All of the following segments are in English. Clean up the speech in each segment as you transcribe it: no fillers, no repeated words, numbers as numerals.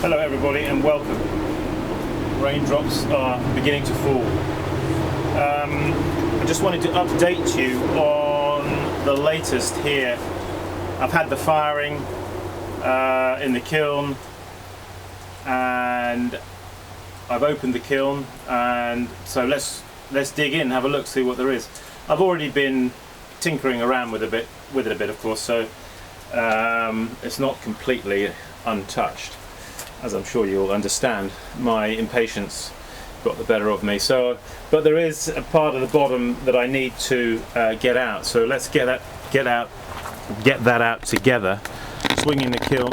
Hello everybody and welcome. Raindrops are beginning to fall. I just wanted to update you on the latest here. I've had the firing in the kiln, and I've opened the kiln, and so let's dig in, have a look, see what there is. I've already been tinkering around with it a bit, of course, so it's not completely untouched. As I'm sure you'll understand, my impatience got the better of me. So, but there is a part of the bottom that I need to get out. So let's get that out together. Swinging the kiln.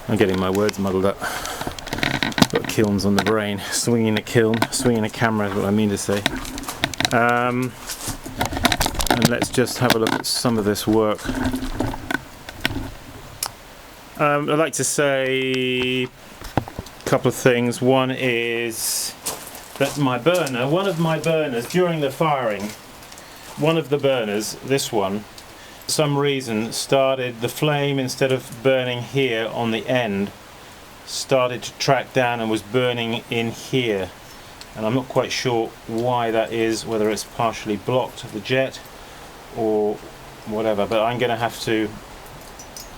I'm getting my words muddled up. Got kilns on the brain. Swinging the kiln, swinging the camera is what I mean to say. And let's just have a look at some of this work. I'd like to say a couple of things. One is that one of my burners during the firing, one of the burners, this one, for some reason started, the flame, instead of burning here on the end, started to track down and was burning in here. And I'm not quite sure why that is, whether it's partially blocked the jet or whatever, but I'm going to have to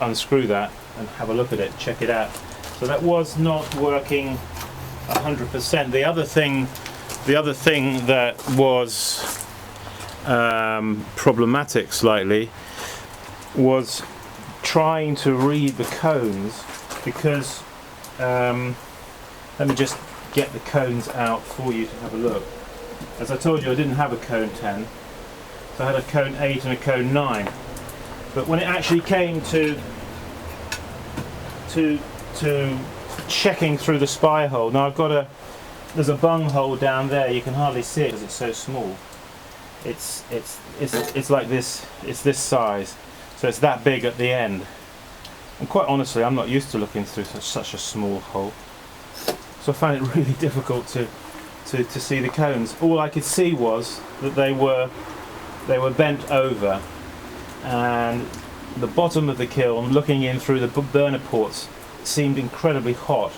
unscrew that and have a look at it, check it out. So that was not working 100%. The other thing that was problematic slightly was trying to read the cones, because let me just get the cones out for you to have a look. As I told you, I didn't have a cone 10, so I had a cone 8 and a cone 9. But when it actually came to checking through the spy hole, now there's a bung hole down there. You can hardly see it because it's so small. It's like this. It's this size, so it's that big at the end. And quite honestly, I'm not used to looking through such a small hole, so I found it really difficult to see the cones. All I could see was that they were bent over, and the bottom of the kiln, looking in through the burner ports, seemed incredibly hot.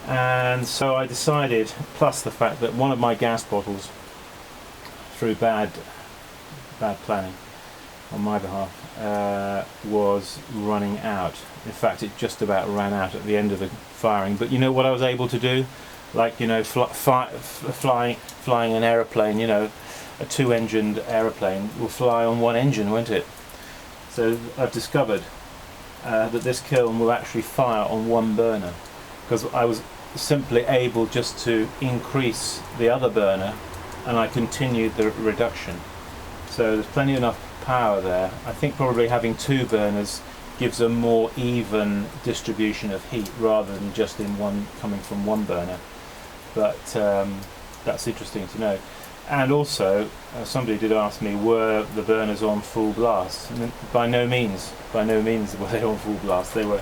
And so I decided, plus the fact that one of my gas bottles, through bad planning on my behalf, was running out. In fact, it just about ran out at the end of the firing. But you know what I was able to do? Like, you know, flying an aeroplane, you know, a two-engined aeroplane will fly on one engine, won't it? So I've discovered that this kiln will actually fire on one burner, because I was simply able just to increase the other burner, and I continued the reduction. So there's plenty enough power there. I think probably having two burners gives a more even distribution of heat rather than just in one coming from one burner. But that's interesting to know. And also, somebody did ask me, were the burners on full blast? And by no means were they on full blast. They were.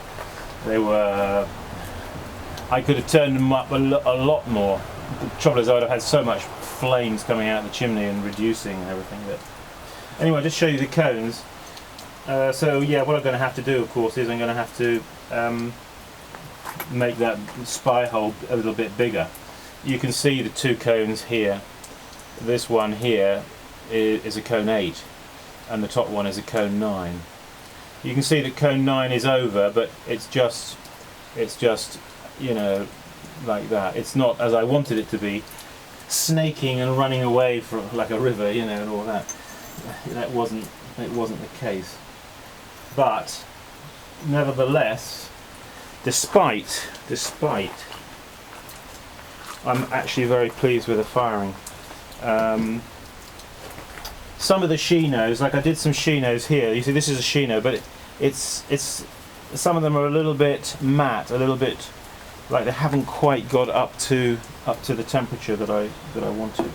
I could have turned them up a lot more. The trouble is, I would have had so much flames coming out of the chimney and reducing and everything. But anyway, I'll just show you the cones. So yeah, what I'm going to have to do, of course, is I'm going to have to make that spy hole a little bit bigger. You can see the two cones here. This one here is a cone 8, and the top one is a cone 9. You can see that cone 9 is over, but it's just you know, like that. It's not as I wanted it to be, snaking and running away like a river, you know, and all that. It wasn't the case. But nevertheless, despite, I'm actually very pleased with the firing. Some of the chinos, like I did some chinos here. You see, this is a chino, but it's some of them are a little bit matte, a little bit like they haven't quite got up to the temperature that I want to.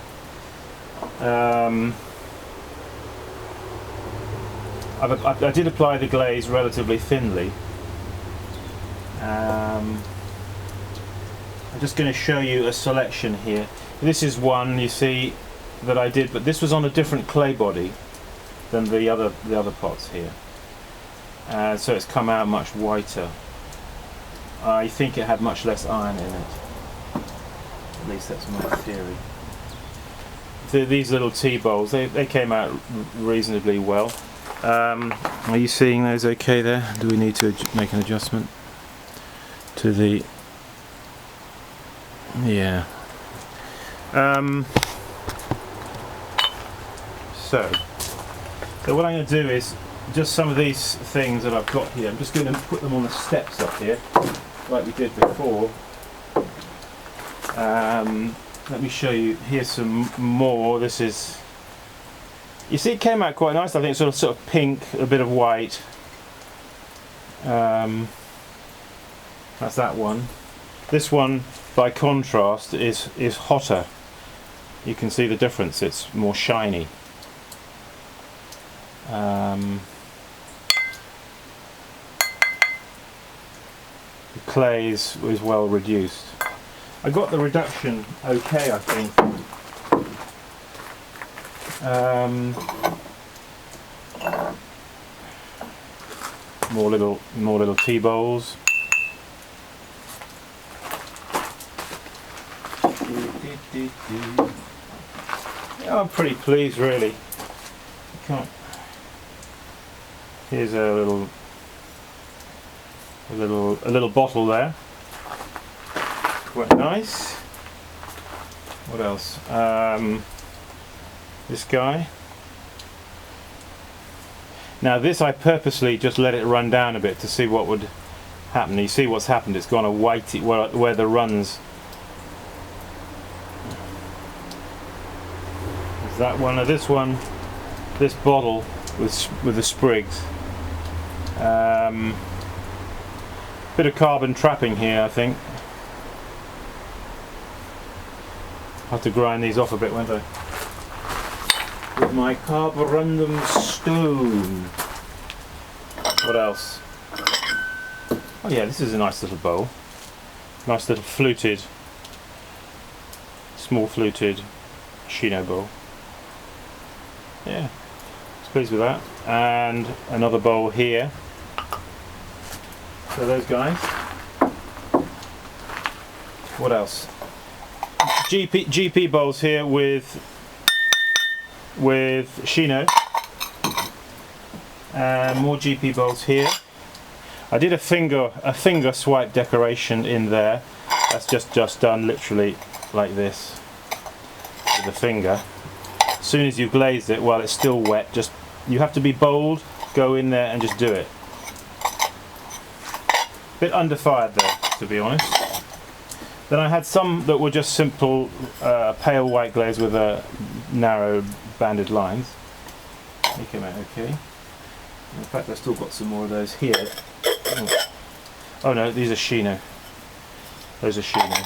I did apply the glaze relatively thinly. I'm just going to show you a selection here. This is one, you see, that I did, but this was on a different clay body than the other pots here. So it's come out much whiter. I think it had much less iron in it. At least that's my theory. These little tea bowls, they came out reasonably well. Are you seeing those okay there? Do we need to make an adjustment to the... Yeah. So what I'm going to do is just some of these things that I've got here. I'm just going to put them on the steps up here, like we did before. Let me show you. Here's some more. This is. You see, it came out quite nice. I think sort of pink, a bit of white. That's that one. This one, by contrast, is hotter. You can see the difference. It's more shiny. The glaze is well reduced. I got the reduction okay, I think. More little tea bowls. Yeah, I'm pretty pleased, really. Here's a little bottle there. Quite nice. What else? This guy. Now this I purposely just let it run down a bit to see what would happen. You see what's happened? It's gone a whitey where the runs. There's that one. Or this one. This bottle with the sprigs. Bit of carbon trapping here, I think. I'll have to grind these off a bit, won't I? With my carborundum stone. What else? Oh yeah, this is a nice little bowl. Nice little fluted, small fluted Shino bowl. Yeah, I was pleased with that. And another bowl here. So those guys. What else? GP bowls here with Shino. And more GP bowls here. I did a finger swipe decoration in there. That's just done literally like this with the finger. As soon as you've glazed it while it's still wet, you have to be bold, go in there and just do it. Bit underfired there, to be honest. Then I had some that were just simple pale white glaze with narrow banded lines. They came out okay. In fact, I've still got some more of those here. Oh no, these are Shino. Those are Shino.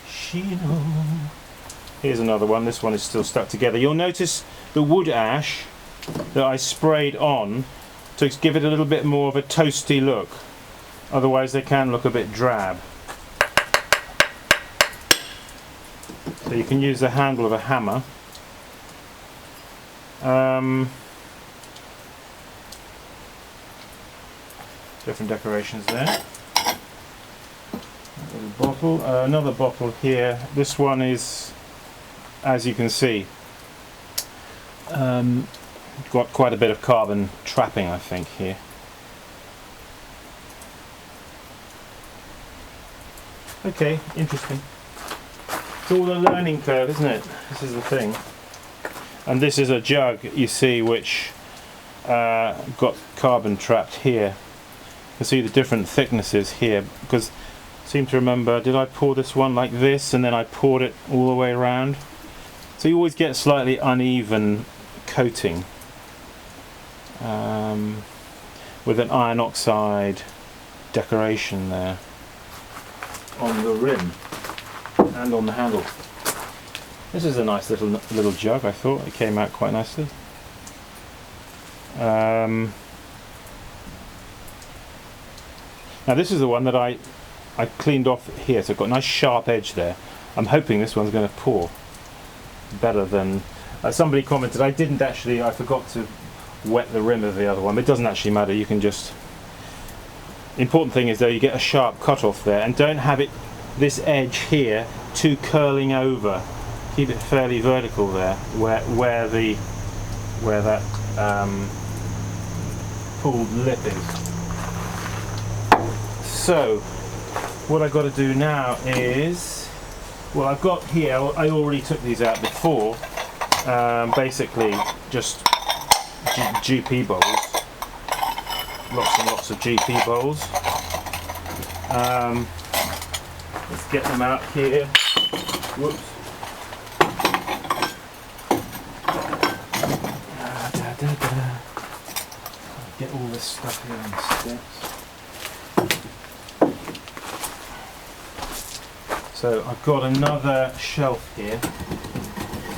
Shino. Here's another one. This one is still stuck together. You'll notice the wood ash that I sprayed on to give it a little bit more of a toasty look. Otherwise they can look a bit drab. So you can use the handle of a hammer. Different decorations there. A little bottle. Another bottle here. This one is, as you can see, got quite a bit of carbon trapping, I think, here. Okay, interesting. It's all a learning curve, isn't it? This is the thing. And this is a jug, you see, which got carbon trapped here. You can see the different thicknesses here, because I seem to remember, did I pour this one like this and then I poured it all the way around? So you always get slightly uneven coating with an iron oxide decoration there on the rim and on the handle. This is a nice little jug, I thought. It came out quite nicely. Now this is the one that I cleaned off here, so I've got a nice sharp edge there. I'm hoping this one's going to pour better than... somebody commented, I forgot to wet the rim of the other one, but it doesn't actually matter. You can just... The important thing is though you get a sharp cut off there, and don't have it, this edge here, too curling over. Keep it fairly vertical there, where that pulled lip is. So what I've got to do now is, well, I've got here, I already took these out before, basically just GP bowls, lots and lots of GP bowls. Let's get them out here. Whoops. Get all this stuff here on the steps. So I've got another shelf here.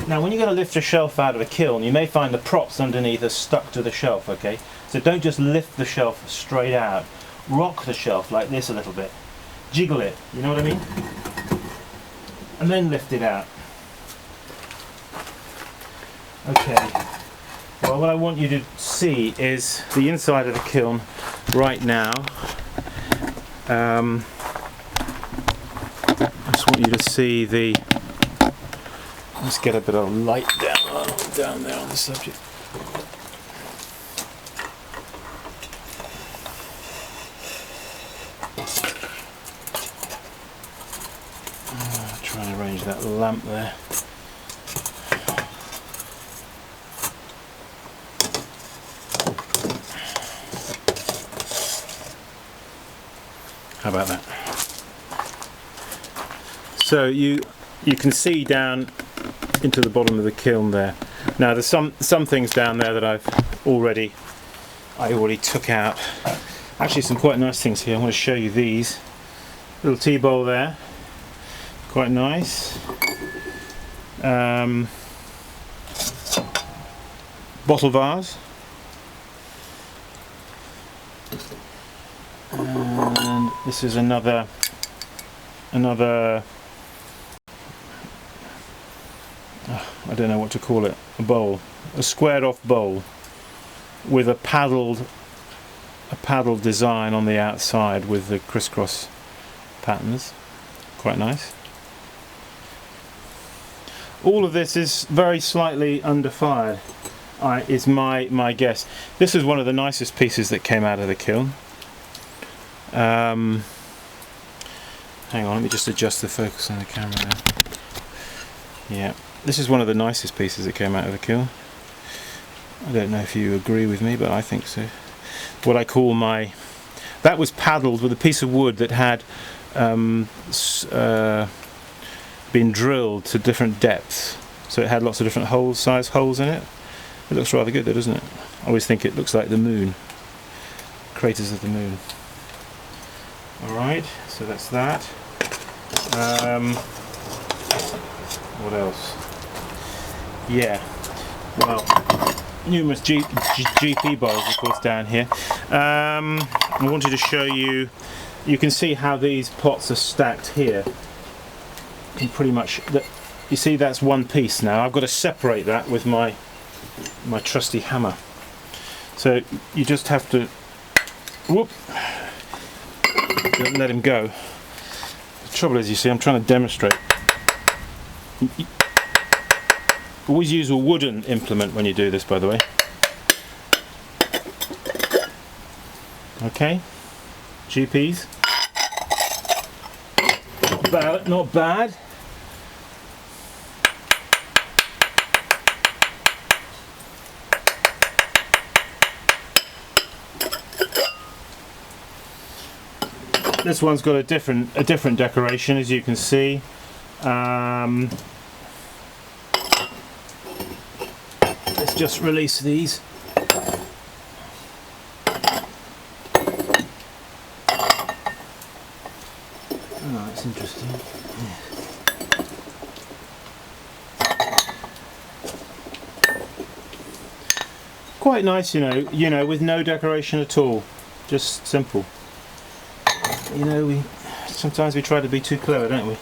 Now when you're going to lift a shelf out of a kiln, you may find the props underneath are stuck to the shelf, okay? So don't just lift the shelf straight out. Rock the shelf like this a little bit. Jiggle it, you know what I mean? And then lift it out. Okay. Well, what I want you to see is the inside of the kiln right now. I just want you to see the... Let's get a bit of light down there on the subject. Trying to arrange that lamp there. How about that? So you can see down into the bottom of the kiln there. Now there's some things down there that I already took out. Actually some quite nice things here. I want to show you these. Little tea bowl there. Quite nice. Bottle vase. And this is another I don't know what to call it, a bowl, a squared off bowl with a paddled design on the outside with the crisscross patterns. Quite nice. All of this is very slightly underfired, is my guess. This is one of the nicest pieces that came out of the kiln. Hang on, let me just adjust the focus on the camera now. Yeah, this is one of the nicest pieces that came out of the kiln. I don't know if you agree with me, but I think so. What I call that was paddled with a piece of wood that had been drilled to different depths. So it had lots of different size holes in it. It looks rather good though, doesn't it? I always think it looks like the moon. Craters of the moon. Alright, so that's that. What else? Yeah, well, numerous GP bowls of course down here. I wanted to show you, you can see how these pots are stacked here. You can pretty much, you see that's one piece now. I've got to separate that with my trusty hammer. So you just have to, whoop, don't let him go. The trouble is, you see, I'm trying to demonstrate. Always use a wooden implement when you do this, by the way. Okay, GPs. Not bad. This one's got a different decoration, as you can see. Let's just release these. Oh, that's interesting. Yeah. Quite nice, you know, with no decoration at all, just simple. You know, sometimes we try to be too clever, don't we?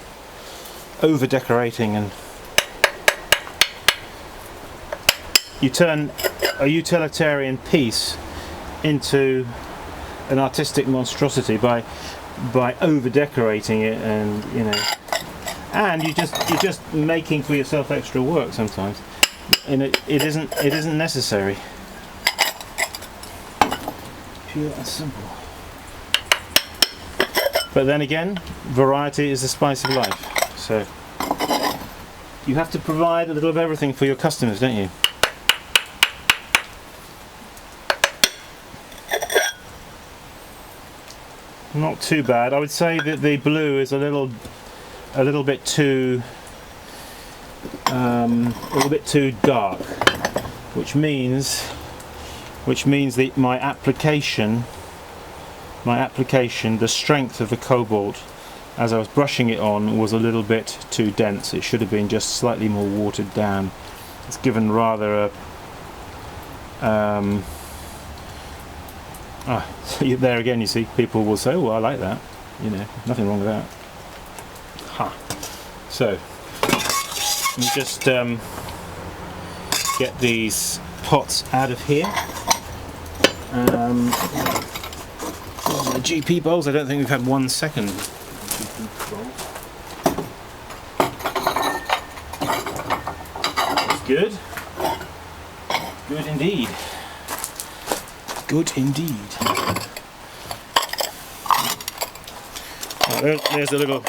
Over decorating, and you turn a utilitarian piece into an artistic monstrosity by over decorating it, and you know, and you're just making for yourself extra work sometimes, and it isn't necessary. Pure and simple. But then again, variety is the spice of life. So you have to provide a little of everything for your customers, don't you? Not too bad. I would say that the blue is a little bit too dark, which means that my application, the strength of the cobalt as I was brushing it on was a little bit too dense. It should have been just slightly more watered down. It's given rather a so there again, you see, people will say, "Oh, I like that." You know, nothing wrong with that. Ha. So let me just get these pots out of here. The GP bowls. I don't think we've had 1 second. GP bowls. That's good. Good indeed. Good indeed. There's a little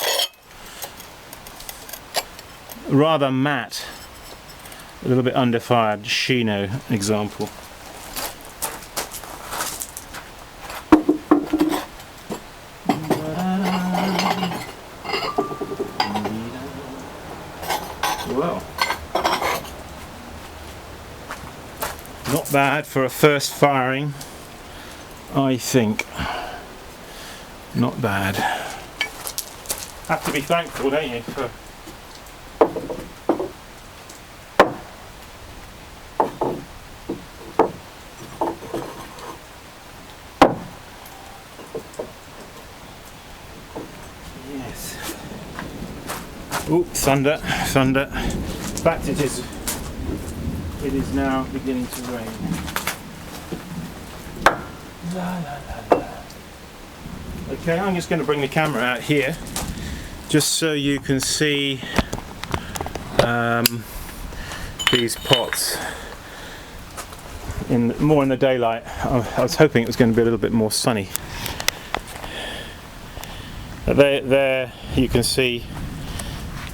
rather matte, a little bit underfired Shino example. Well, not bad for a first firing, I think. Not bad. Have to be thankful, don't you? Yes. Oh, thunder, thunder. In fact, it is now beginning to rain. La, la, la, la. Okay, I'm just going to bring the camera out here just so you can see these pots more in the daylight. I was hoping it was going to be a little bit more sunny. There you can see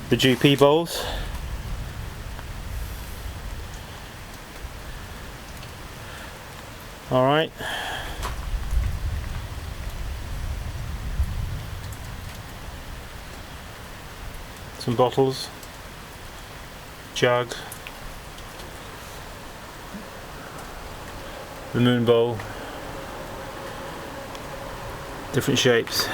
the GP bowls. All right. Some bottles, jug, the moon bowl, different shapes.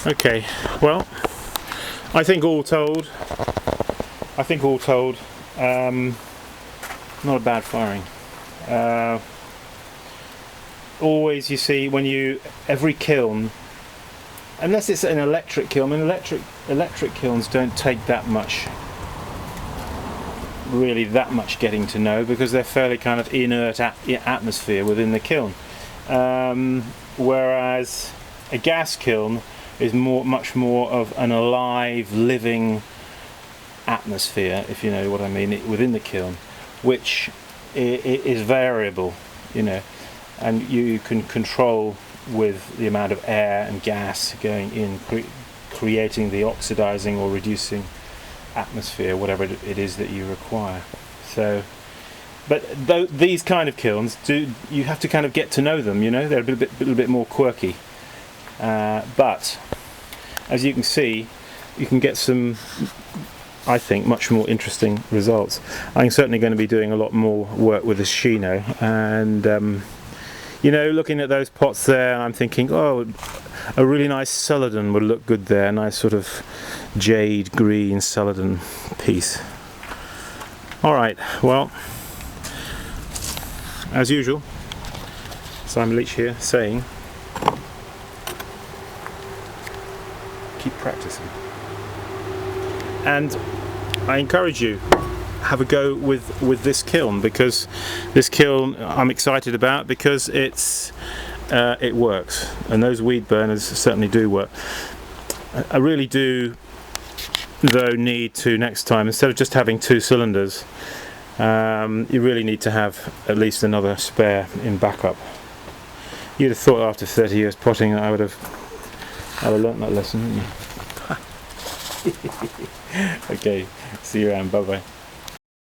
Okay, well, I think all told, not a bad firing. Always, you see, every kiln, unless it's an electric kiln, I mean, electric kilns don't take that much getting to know, because they're fairly kind of inert atmosphere within the kiln. Whereas a gas kiln is much more of an alive, living atmosphere, if you know what I mean, within the kiln, which is variable, you know, and you can control with the amount of air and gas going in, creating the oxidizing or reducing atmosphere, whatever it is that you require. So, but these kind of kilns, you have to kind of get to know them, you know, they're a little bit more quirky. But as you can see, you can get some, I think, much more interesting results. I'm certainly going to be doing a lot more work with the Shino, and you know, looking at those pots there, I'm thinking, oh, a really nice celadon would look good there, a nice sort of jade green celadon piece. Alright, well, as usual, Simon Leach here saying, keep practicing. And I encourage you, have a go with this kiln, because this kiln I'm excited about because it works, and those weed burners certainly do work. I really do though need to, next time, instead of just having 2 cylinders, you really need to have at least another spare in backup. You'd have thought after 30 years potting that I would have learnt that lesson, wouldn't you? Okay, see you around, bye bye.